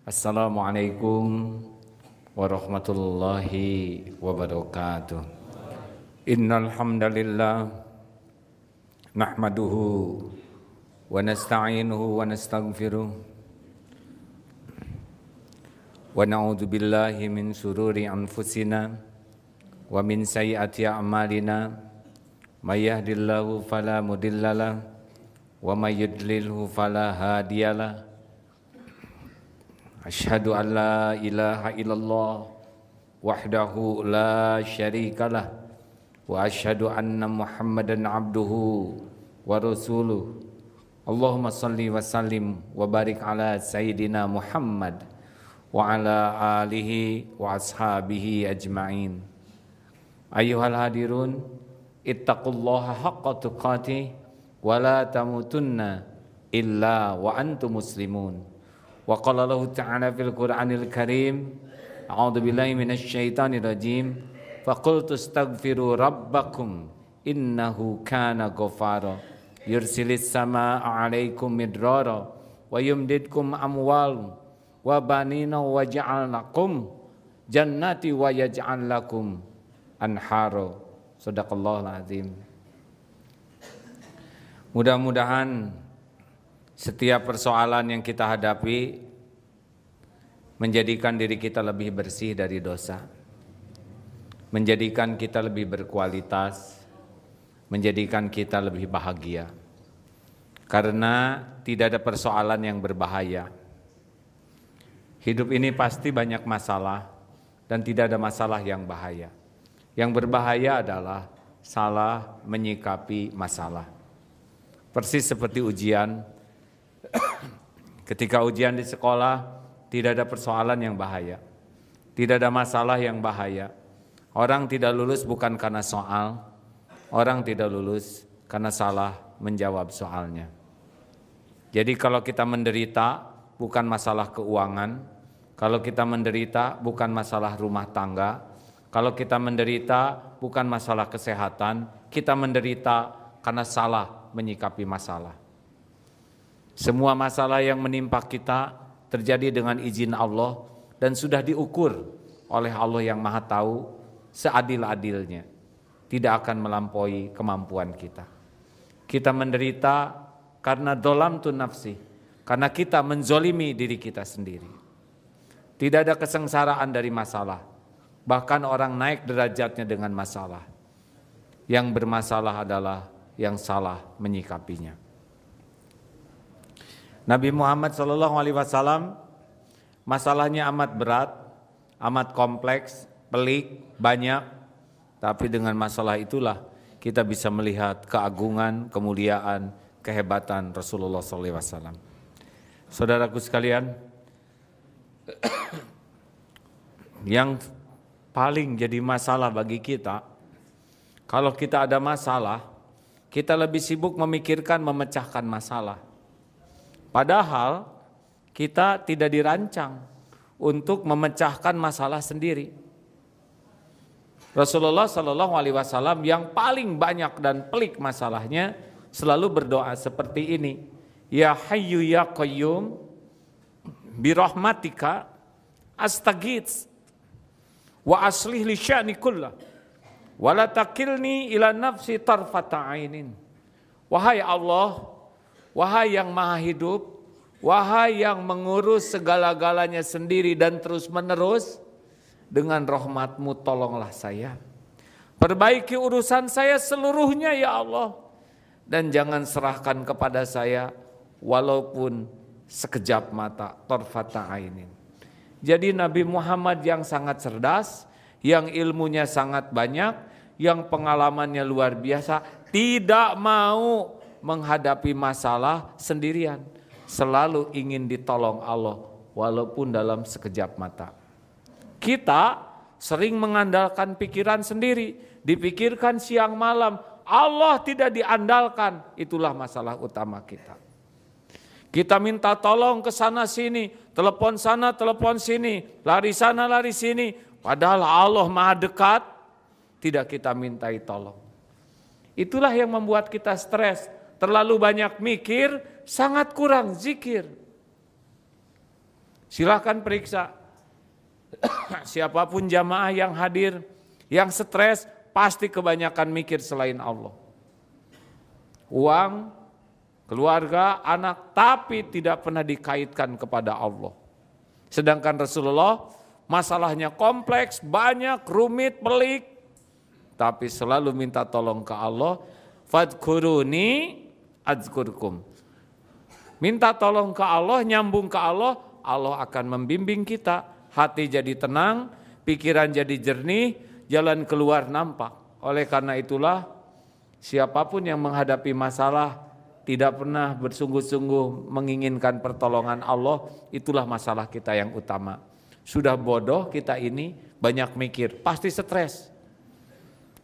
Assalamualaikum warahmatullahi wabarakatuh. Innal hamdalillah nahmaduhu wa nasta'inuhu wa nastaghfiruh wa na'udzu billahi min shururi anfusina wa min sayyiati a'malina may yahdihillahu fala mudhillalah wa may yudlilhu fala hadiyalah. Asyhadu an la ilaha illallah wahdahu la syarikalah wa asyhadu anna Muhammadan abduhu wa rasuluh. Allahumma salli wa sallim wa barik ala sayyidina Muhammad wa ala alihi wa ashabihi ajma'in. Ayyuhal hadirun, ittaqullaha haqqa tuqatih wa la tamutunna illa wa antum muslimun. Wa qala Allahu ta'ala fil Qur'anil Karim, a'udzu billahi minasy syaithanir rajim, faqultu astaghfiru rabbakum innahu kana ghaffara yursilis samaa'a 'alaikum midrara wa yumdidkum amwal wa banina wa ja'al lakum jannati wa yaj'al lakum anhara. Shadaqallahul azim. Mudah-mudahan setiap persoalan yang kita hadapi menjadikan diri kita lebih bersih dari dosa, menjadikan kita lebih berkualitas, menjadikan kita lebih bahagia. Karena tidak ada persoalan yang berbahaya. Hidup ini pasti banyak masalah dan tidak ada masalah yang bahaya. Yang berbahaya adalah salah menyikapi masalah. Persis seperti ujian. Ketika ujian di sekolah, tidak ada persoalan yang bahaya, tidak ada masalah yang bahaya. Orang tidak lulus bukan karena soal, orang tidak lulus karena salah menjawab soalnya. Jadi kalau kita menderita bukan masalah keuangan, kalau kita menderita bukan masalah rumah tangga, kalau kita menderita bukan masalah kesehatan, kita menderita karena salah menyikapi masalah. Semua masalah yang menimpa kita terjadi dengan izin Allah dan sudah diukur oleh Allah yang Maha Tahu seadil-adilnya. Tidak akan melampaui kemampuan kita. Kita menderita karena dolamtu nafsi, karena kita menzolimi diri kita sendiri. Tidak ada kesengsaraan dari masalah. Bahkan orang naik derajatnya dengan masalah. Yang bermasalah adalah yang salah menyikapinya. Nabi Muhammad SAW masalahnya amat berat, amat kompleks, pelik, banyak. Tapi dengan masalah itulah kita bisa melihat keagungan, kemuliaan, kehebatan Rasulullah SAW. Saudaraku sekalian, yang paling jadi masalah bagi kita, kalau kita ada masalah, kita lebih sibuk memikirkan memecahkan masalah. Padahal kita tidak dirancang untuk memecahkan masalah sendiri. Rasulullah SAW yang paling banyak dan pelik masalahnya selalu berdoa seperti ini. Ya Hayyu ya Qayyum birahmatika astaghits wa aslih li sya'ni kullah wa la takilni ila nafsi tarfata ainin. Wahai Allah, wahai yang maha hidup, wahai yang mengurus segala-galanya sendiri dan terus menerus, dengan rahmat-Mu tolonglah saya. Perbaiki urusan saya seluruhnya ya Allah. Dan jangan serahkan kepada saya walaupun sekejap mata, tarfata ainin. Jadi Nabi Muhammad yang sangat cerdas, yang ilmunya sangat banyak, yang pengalamannya luar biasa, tidak mau menghadapi masalah sendirian, selalu ingin ditolong Allah walaupun dalam sekejap mata. Kita sering mengandalkan pikiran sendiri, dipikirkan siang malam, Allah tidak diandalkan, itulah masalah utama kita. Kita minta tolong ke sana sini, telepon sana, telepon sini, lari sana, lari sini, padahal Allah Maha dekat, tidak kita mintai tolong. Itulah yang membuat kita stres. Terlalu banyak mikir, sangat kurang zikir. Silahkan periksa. Siapapun jamaah yang hadir, yang stres, pasti kebanyakan mikir selain Allah. Uang, keluarga, anak, tapi tidak pernah dikaitkan kepada Allah. Sedangkan Rasulullah masalahnya kompleks, banyak, rumit, pelik, tapi selalu minta tolong ke Allah. Fadkuruni adzkurkum. Minta tolong ke Allah, nyambung ke Allah, Allah akan membimbing kita. Hati jadi tenang, pikiran jadi jernih, jalan keluar nampak. Oleh karena itulah, siapapun yang menghadapi masalah tidak pernah bersungguh-sungguh menginginkan pertolongan Allah, itulah masalah kita yang utama. Sudah bodoh kita ini, banyak mikir, pasti stres.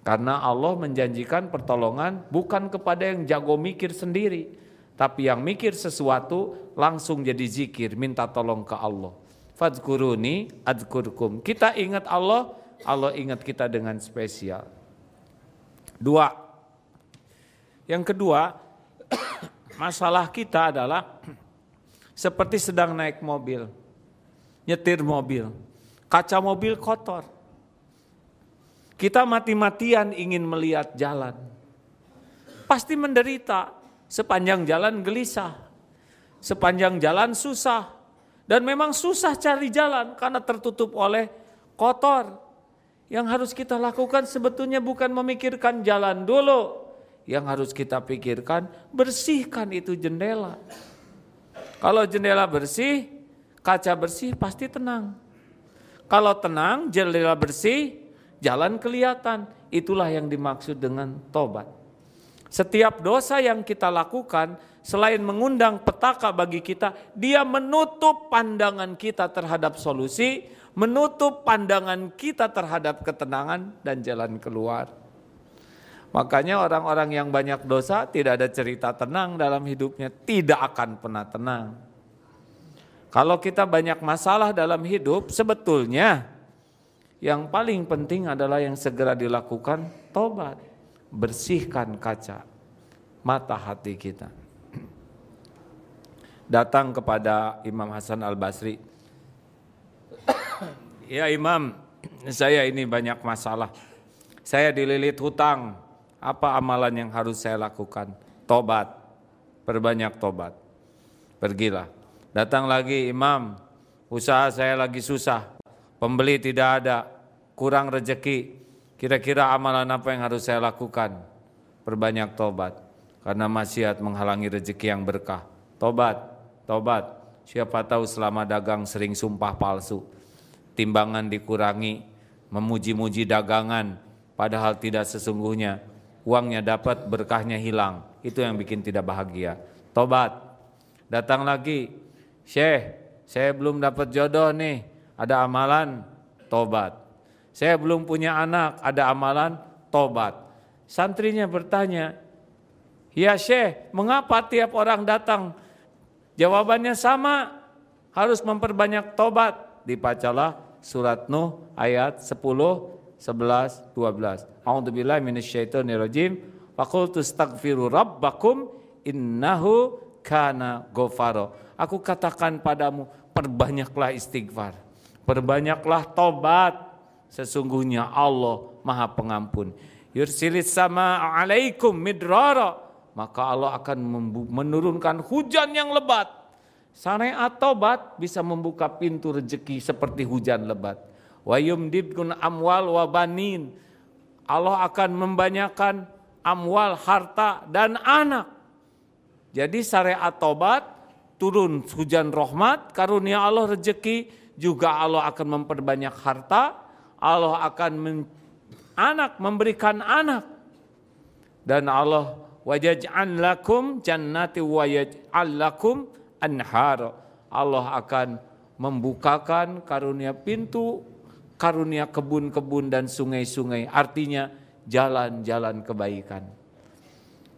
Karena Allah menjanjikan pertolongan bukan kepada yang jago mikir sendiri, tapi yang mikir sesuatu langsung jadi zikir, minta tolong ke Allah. Fadkuruni adzkurkum. Kita ingat Allah, Allah ingat kita dengan spesial. Yang kedua, masalah kita adalah seperti sedang naik mobil, nyetir mobil, kaca mobil kotor. Kita mati-matian ingin melihat jalan, pasti menderita. Sepanjang jalan gelisah, sepanjang jalan susah, dan memang susah cari jalan karena tertutup oleh kotor. Yang harus kita lakukan sebetulnya bukan memikirkan jalan dulu, yang harus kita pikirkan bersihkan itu jendela. Kalau jendela bersih, kaca bersih, pasti tenang. Kalau tenang, jendela bersih, jalan kelihatan. Itulah yang dimaksud dengan tobat. Setiap dosa yang kita lakukan, selain mengundang petaka bagi kita, dia menutup pandangan kita terhadap solusi, menutup pandangan kita terhadap ketenangan dan jalan keluar. Makanya orang-orang yang banyak dosa tidak ada cerita tenang dalam hidupnya, tidak akan pernah tenang. Kalau kita banyak masalah dalam hidup, sebetulnya yang paling penting adalah yang segera dilakukan, tobat. Bersihkan kaca mata hati kita. Datang kepada Imam Hasan Al-Basri. Ya Imam, saya ini banyak masalah. Saya dililit hutang. Apa amalan yang harus saya lakukan? Tobat. Perbanyak tobat. Pergilah. Datang lagi, Imam, usaha saya lagi susah. Pembeli tidak ada. Kurang rezeki. Kira-kira amalan apa yang harus saya lakukan? Perbanyak tobat. Karena maksiat menghalangi rezeki yang berkah. Tobat. Siapa tahu selama dagang sering sumpah palsu. Timbangan dikurangi. Memuji-muji dagangan. Padahal tidak sesungguhnya. Uangnya dapat, berkahnya hilang. Itu yang bikin tidak bahagia. Tobat. Datang lagi. Syekh, saya belum dapat jodoh nih. Ada amalan? Tobat. Saya belum punya anak, ada amalan? Tobat. Santrinya bertanya, ya Syekh, mengapa tiap orang datang jawabannya sama? Harus memperbanyak tobat. Dibacalah surat Nuh ayat 10, 11, 12. A'udzubillahi minasyaitonirrajim. Faqultu astaghfiru rabbakum innahu kana ghafara. Aku katakan padamu, perbanyaklah istighfar. Perbanyaklah tobat. Sesungguhnya Allah Maha Pengampun. Yursilis sama alaikum midrara. Maka Allah akan menurunkan hujan yang lebat. Syariat tobat bisa membuka pintu rezeki seperti hujan lebat. Wa yumdidkun amwal wa banin. Allah akan membanyakan amwal, harta dan anak. Jadi syariat tobat, turun hujan rahmat, karunia Allah rezeki, juga Allah akan memperbanyak harta. Allah akan memberikan anak. Dan Allah wajaj'al lakum jannati wa yaj'al lakum anhar. Allah akan membukakan karunia pintu, karunia kebun-kebun dan sungai-sungai. Artinya jalan-jalan kebaikan.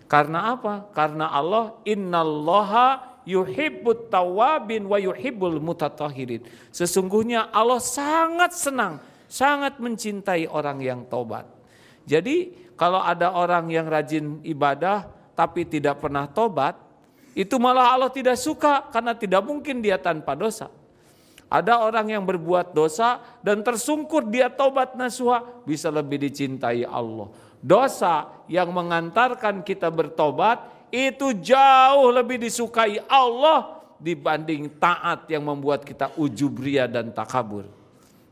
Karena apa? Karena Allah innallaha yuhibbut tawabin wa yuhibbul mutatahhirin. Sesungguhnya Allah sangat senang, sangat mencintai orang yang tobat. Jadi kalau ada orang yang rajin ibadah tapi tidak pernah tobat, itu malah Allah tidak suka karena tidak mungkin dia tanpa dosa. Ada orang yang berbuat dosa dan tersungkur dia taubat nasuha, bisa lebih dicintai Allah. Dosa yang mengantarkan kita bertobat itu jauh lebih disukai Allah dibanding taat yang membuat kita ujubria dan takabur.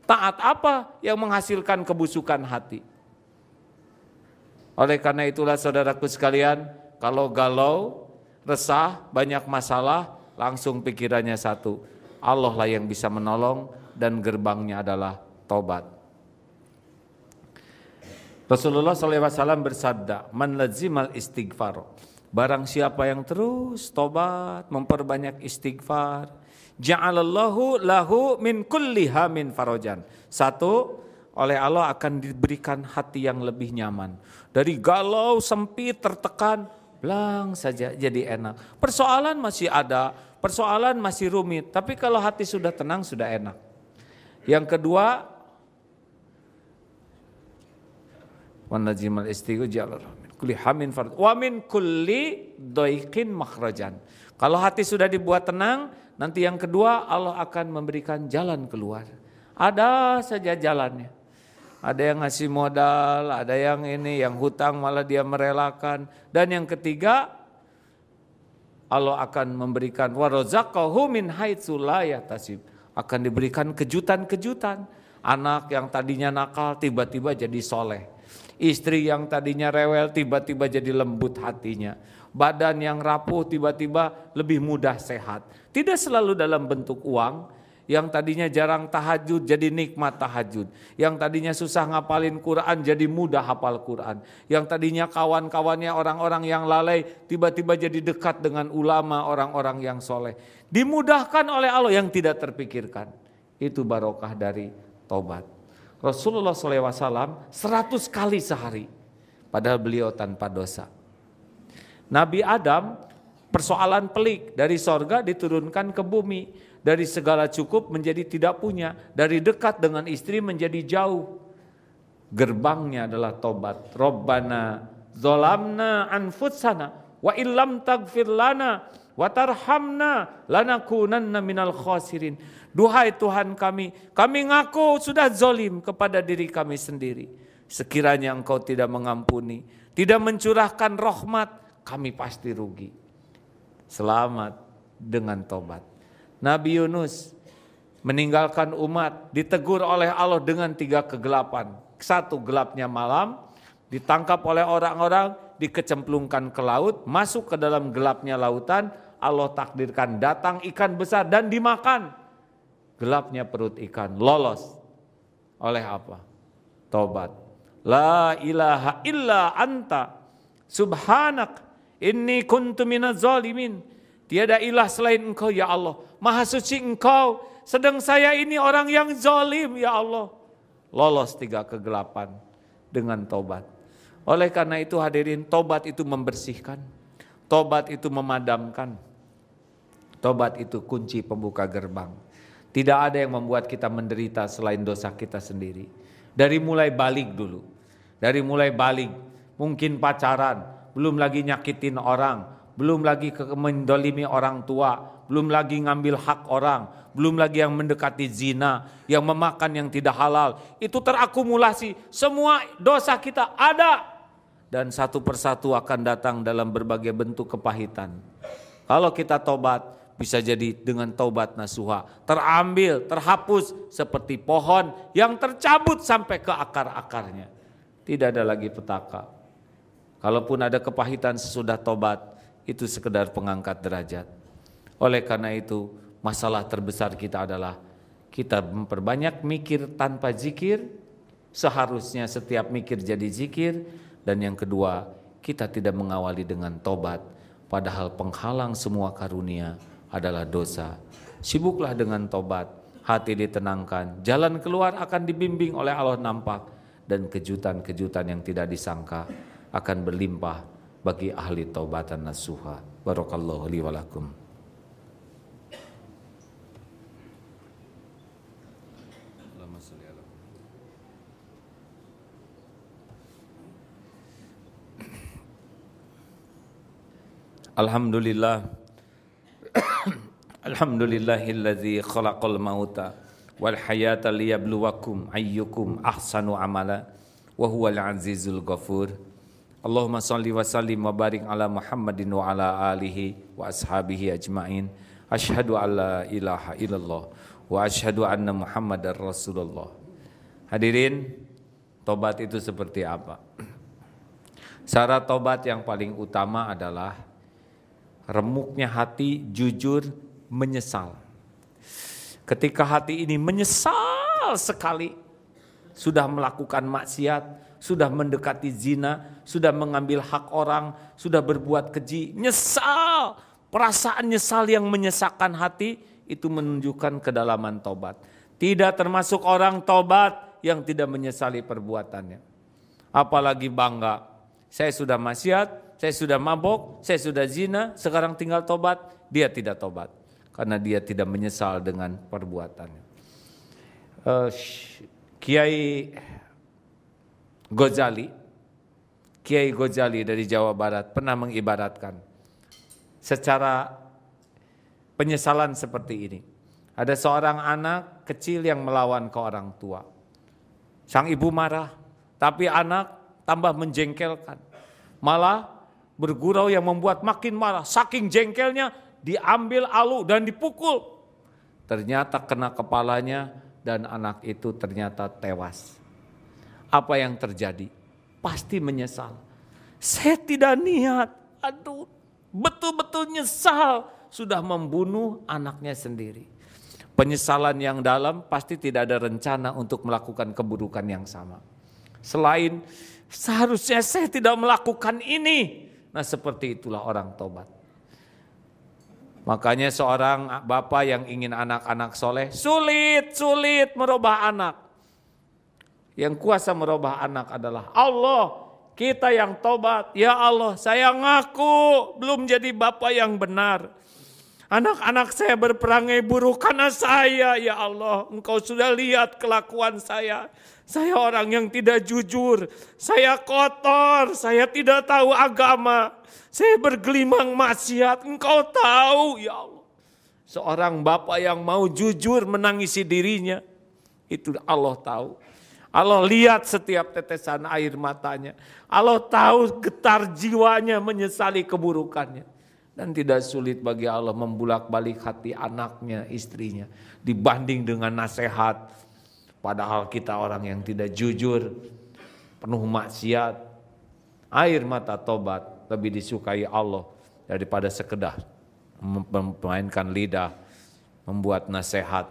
Taat apa yang menghasilkan kebusukan hati? Oleh karena itulah saudaraku sekalian, kalau galau, resah, banyak masalah, langsung pikirannya satu, Allah lah yang bisa menolong dan gerbangnya adalah tobat. Rasulullah SAW bersabda, man lazimal istighfar, barang siapa yang terus tobat, memperbanyak istighfar, ja'alallahu lahu min kulli hamin farajan. Satu, oleh Allah akan diberikan hati yang lebih nyaman. Dari galau, sempit, tertekan, belang saja jadi enak. Persoalan masih ada, persoalan masih rumit, tapi kalau hati sudah tenang, sudah enak. Yang kedua, wanajimal istighfar kulli hamin farad wa min kulli daiqin makhrajan. Kalau hati sudah dibuat tenang, nanti yang kedua Allah akan memberikan jalan keluar. Ada saja jalannya. Ada yang ngasih modal, ada yang ini, yang hutang malah dia merelakan. Dan yang ketiga, Allah akan memberikan warazaqahu min haitsu la yahtasib. Akan diberikan kejutan-kejutan. Anak yang tadinya nakal tiba-tiba jadi soleh. Istri yang tadinya rewel tiba-tiba jadi lembut hatinya. Badan yang rapuh tiba-tiba lebih mudah sehat. Tidak selalu dalam bentuk uang. Yang tadinya jarang tahajud jadi nikmat tahajud. Yang tadinya susah ngapalin Quran jadi mudah hafal Quran. Yang tadinya kawan-kawannya orang-orang yang lalai tiba-tiba jadi dekat dengan ulama, orang-orang yang soleh. Dimudahkan oleh Allah yang tidak terpikirkan. Itu barokah dari tobat. Rasulullah SAW 100 kali sehari. Padahal beliau tanpa dosa. Nabi Adam persoalan pelik, dari sorga diturunkan ke bumi. Dari segala cukup menjadi tidak punya. Dari dekat dengan istri menjadi jauh. Gerbangnya adalah tobat. Rabbana zolamna anfusana wa illam tagfir lana wa tarhamna lanakunanna minal khasirin. Duhai Tuhan kami ngaku sudah zolim kepada diri kami sendiri. Sekiranya Engkau tidak mengampuni, tidak mencurahkan rahmat, kami pasti rugi. Selamat dengan tobat. Nabi Yunus meninggalkan umat, ditegur oleh Allah dengan 3 kegelapan. Satu, gelapnya malam, ditangkap oleh orang-orang, dikecemplungkan ke laut, masuk ke dalam gelapnya lautan, Allah takdirkan datang ikan besar dan dimakan. Gelapnya perut ikan, lolos. Oleh apa? Tobat. La ilaha illa anta subhanak inni kuntu minaz zalimin. Tiada ilah selain Engkau ya Allah. Maha suci Engkau, sedang saya ini orang yang zalim ya Allah. Lolos 3 kegelapan dengan tobat. Oleh karena itu hadirin, tobat itu membersihkan. Tobat itu memadamkan. Tobat itu kunci pembuka gerbang. Tidak ada yang membuat kita menderita selain dosa kita sendiri. Dari mulai balik dulu. Dari mulai balik, mungkin pacaran, belum lagi nyakitin orang, belum lagi mendolimi orang tua, belum lagi ngambil hak orang, belum lagi yang mendekati zina, yang memakan yang tidak halal. Itu terakumulasi, semua dosa kita ada. Dan satu persatu akan datang dalam berbagai bentuk kepahitan. Kalau kita tobat, bisa jadi dengan taubat nasuha, terambil, terhapus seperti pohon yang tercabut sampai ke akar-akarnya. Tidak ada lagi petaka. Kalaupun ada kepahitan sesudah tobat, itu sekedar pengangkat derajat. Oleh karena itu, masalah terbesar kita adalah kita memperbanyak mikir tanpa zikir. Seharusnya setiap mikir jadi zikir. Dan yang kedua, kita tidak mengawali dengan tobat, padahal penghalang semua karunia adalah dosa. Sibuklah dengan tobat, hati ditenangkan, jalan keluar akan dibimbing oleh Allah nampak, dan kejutan-kejutan yang tidak disangka akan berlimpah bagi ahli taubatan nasuha. Barakallahu li wa lakum. Alhamdulillah. Alhamdulillahilladzi khalaqal mauta wal hayata liyabluwakum ayyukum ahsanu amala wa huwal azizul ghafur. Allahumma shalli wa sallim wa barik ala Muhammadin wa ala alihi wa ashabihi ajmain. Asyhadu an la ilaha illallah wa asyhadu anna Muhammadar Rasulullah. Hadirin, tobat itu seperti apa? Syarat tobat yang paling utama adalah remuknya hati jujur menyesal. Ketika hati ini menyesal sekali, sudah melakukan maksiat, sudah mendekati zina, sudah mengambil hak orang, sudah berbuat keji, nyesal. Perasaan nyesal yang menyesakkan hati itu menunjukkan kedalaman tobat. Tidak termasuk orang tobat yang tidak menyesali perbuatannya. Apalagi bangga, saya sudah maksiat, saya sudah mabok, saya sudah zina, sekarang tinggal tobat. Dia tidak tobat karena dia tidak menyesal dengan perbuatannya. Kiai Ghazali dari Jawa Barat pernah mengibaratkan secara penyesalan seperti ini. Ada seorang anak kecil yang melawan ke orang tua. Sang ibu marah, tapi anak tambah menjengkelkan. Malah bergurau yang membuat makin marah. Saking jengkelnya diambil alu dan dipukul. Ternyata kena kepalanya dan anak itu ternyata tewas. Apa yang terjadi? Pasti menyesal. Saya tidak niat. Aduh, betul-betul nyesal sudah membunuh anaknya sendiri. Penyesalan yang dalam pasti tidak ada rencana untuk melakukan keburukan yang sama. Selain seharusnya saya tidak melakukan ini. Nah, seperti itulah orang tobat. Makanya seorang bapak yang ingin anak-anak soleh, sulit merubah anak. Yang kuasa merubah anak adalah Allah. Kita yang tobat, ya Allah saya ngaku belum jadi bapak yang benar. Anak-anak saya berperangai buruk karena saya, ya Allah. Engkau sudah lihat kelakuan saya. Saya orang yang tidak jujur, saya kotor, saya tidak tahu agama. Saya bergelimang maksiat, engkau tahu ya Allah. Seorang bapak yang mau jujur menangisi dirinya, itu Allah tahu. Allah lihat setiap tetesan air matanya. Allah tahu getar jiwanya menyesali keburukannya. Dan tidak sulit bagi Allah membulak-balik hati anaknya, istrinya. Dibanding dengan nasihat. Padahal kita orang yang tidak jujur, penuh maksiat. Air mata tobat lebih disukai Allah daripada sekedar memainkan lidah, membuat nasihat.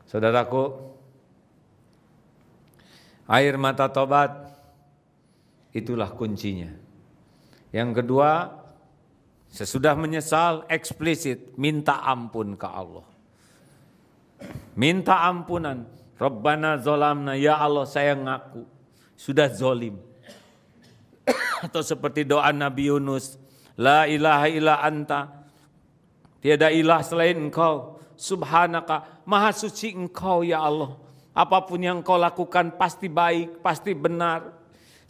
Saudaraku, air mata tobat itulah kuncinya. Yang kedua, sesudah menyesal eksplisit minta ampun ke Allah. Minta ampunan. Rabbana zolamna, ya Allah saya ngaku sudah zolim. Atau seperti doa Nabi Yunus, la ilaha illa anta, tiada ilah selain engkau, subhanaka, maha suci engkau ya Allah. Apapun yang engkau lakukan pasti baik, pasti benar.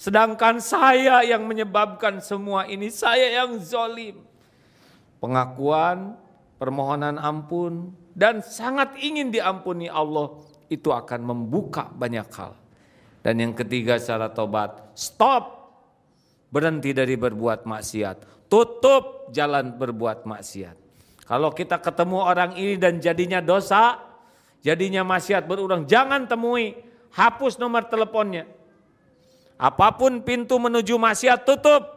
Sedangkan saya yang menyebabkan semua ini, saya yang zolim. Pengakuan, permohonan ampun, dan sangat ingin diampuni Allah, itu akan membuka banyak hal. Dan yang ketiga syarat tobat, stop. Berhenti dari berbuat maksiat. Tutup jalan berbuat maksiat. Kalau kita ketemu orang ini dan jadinya dosa, jadinya maksiat berulang, jangan temui. Hapus nomor teleponnya. Apapun pintu menuju maksiat tutup.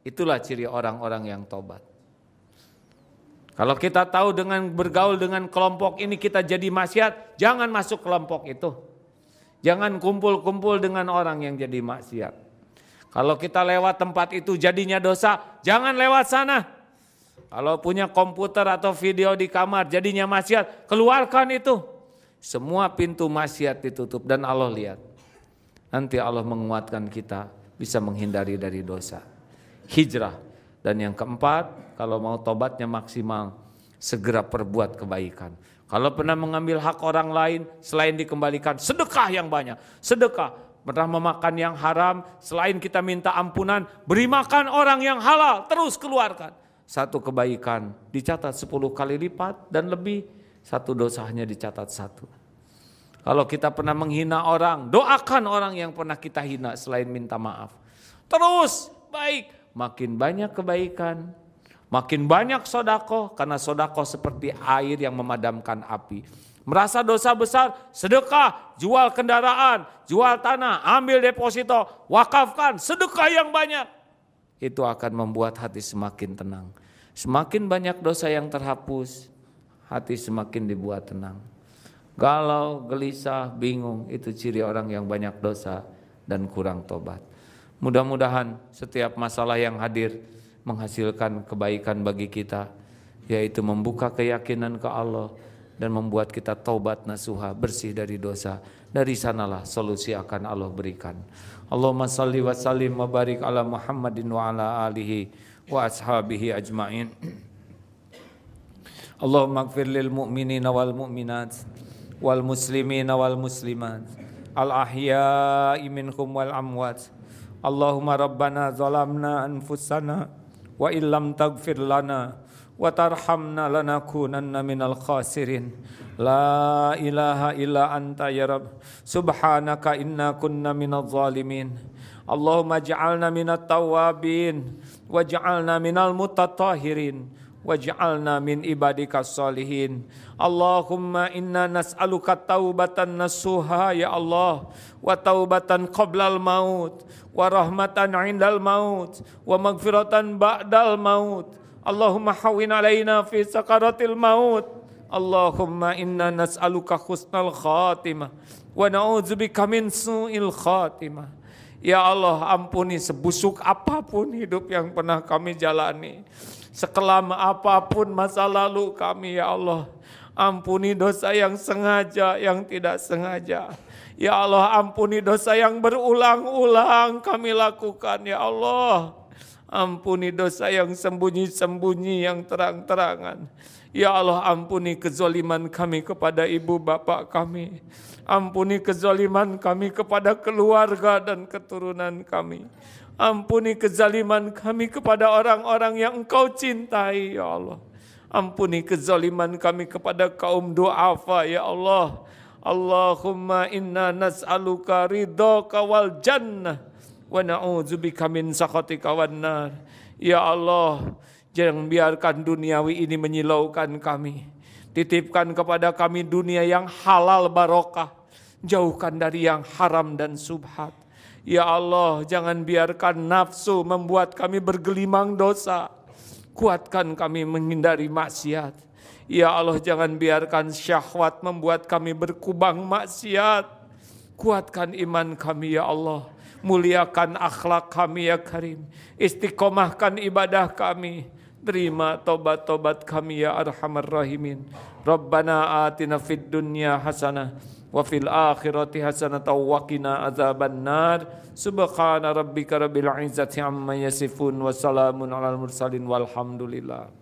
Itulah ciri orang-orang yang tobat. Kalau kita tahu dengan bergaul dengan kelompok ini kita jadi maksiat, jangan masuk kelompok itu. Jangan kumpul-kumpul dengan orang yang jadi maksiat. Kalau kita lewat tempat itu jadinya dosa, jangan lewat sana. Kalau punya komputer atau video di kamar jadinya maksiat, keluarkan itu. Semua pintu maksiat ditutup dan Allah lihat. Nanti Allah menguatkan kita bisa menghindari dari dosa. Hijrah. Dan yang keempat, kalau mau tobatnya maksimal, segera perbuat kebaikan. Kalau pernah mengambil hak orang lain, selain dikembalikan, sedekah yang banyak. Sedekah. Pernah memakan yang haram, selain kita minta ampunan, beri makan orang yang halal, terus keluarkan. satu kebaikan dicatat 10 kali lipat dan lebih, satu dosa hanya dicatat 1. Kalau kita pernah menghina orang, doakan orang yang pernah kita hina selain minta maaf. Terus baik, makin banyak kebaikan, makin banyak sedekah, karena sedekah seperti air yang memadamkan api. Merasa dosa besar, sedekah, jual kendaraan, jual tanah, ambil deposito, wakafkan, sedekah yang banyak. Itu akan membuat hati semakin tenang. Semakin banyak dosa yang terhapus, hati semakin dibuat tenang. Galau, gelisah, bingung, itu ciri orang yang banyak dosa dan kurang tobat. Mudah-mudahan setiap masalah yang hadir menghasilkan kebaikan bagi kita, yaitu membuka keyakinan ke Allah dan membuat kita taubat nasuha, bersih dari dosa. Dari sanalah solusi akan Allah berikan. Allahumma salli wa sallim wa barik ala Muhammadin wa ala alihi wa ashabihi ajma'in. Allahumma ighfir lil mu'minina wal mu'minat wal muslimina wal muslimat al ahya'i minhum wal amwat. Allahumma rabbana zalamna anfusana wa illam taghfir lana wa tarhamna lanakunanna minal khasirin. La ilaha illa anta ya Rabb, subhanaka inna kunna minadh zalimin. Allahumma ij'alna minat tawwabin waj'alna minal mutatahhirin waj'alna min ibadikas salihin. Allahumma inna nas'aluka taubatan nasuha ya Allah, wa taubatan qablal maut, wa rahmatan 'indal maut, wa maghfiratan ba'dal maut. Allahumma hawwin 'alaina fi sakaratil maut. Allahumma inna nas'aluka husnal khatimah wa na'udzubika min su'il khatimah. Ya Allah, ampuni sebusuk apapun hidup yang pernah kami jalani, sekelam apapun masa lalu kami ya Allah. Ampuni dosa yang sengaja, yang tidak sengaja. Ya Allah, ampuni dosa yang berulang-ulang kami lakukan ya Allah. Ampuni dosa yang sembunyi-sembunyi, yang terang-terangan. Ya Allah, ampuni kezaliman kami kepada ibu bapak kami. Ampuni kezaliman kami kepada keluarga dan keturunan kami. Ampuni kezaliman kami kepada orang-orang yang Engkau cintai ya Allah. Ampuni kezaliman kami kepada kaum du'afa ya Allah. Allahumma inna nas'aluka ridhaka wal jannah wa na'udzubika min sakhatika wan nar. Ya Allah, jangan biarkan duniawi ini menyilaukan kami. Titipkan kepada kami dunia yang halal barokah, jauhkan dari yang haram dan subhat. Ya Allah, jangan biarkan nafsu membuat kami bergelimang dosa. Kuatkan kami menghindari maksiat. Ya Allah, jangan biarkan syahwat membuat kami berkubang maksiat. Kuatkan iman kami ya Allah. Muliakan akhlak kami ya Karim. Istiqomahkan ibadah kami. Terima tobat-tobat kami ya Arhamar Rahimin. Rabbana atina fid dunya hasanah wa fil akhirati hasanah wa qina adzaban nar. Subhana rabbika rabbil izzati amma yasifun wa salamun alal mursalin walhamdulillah.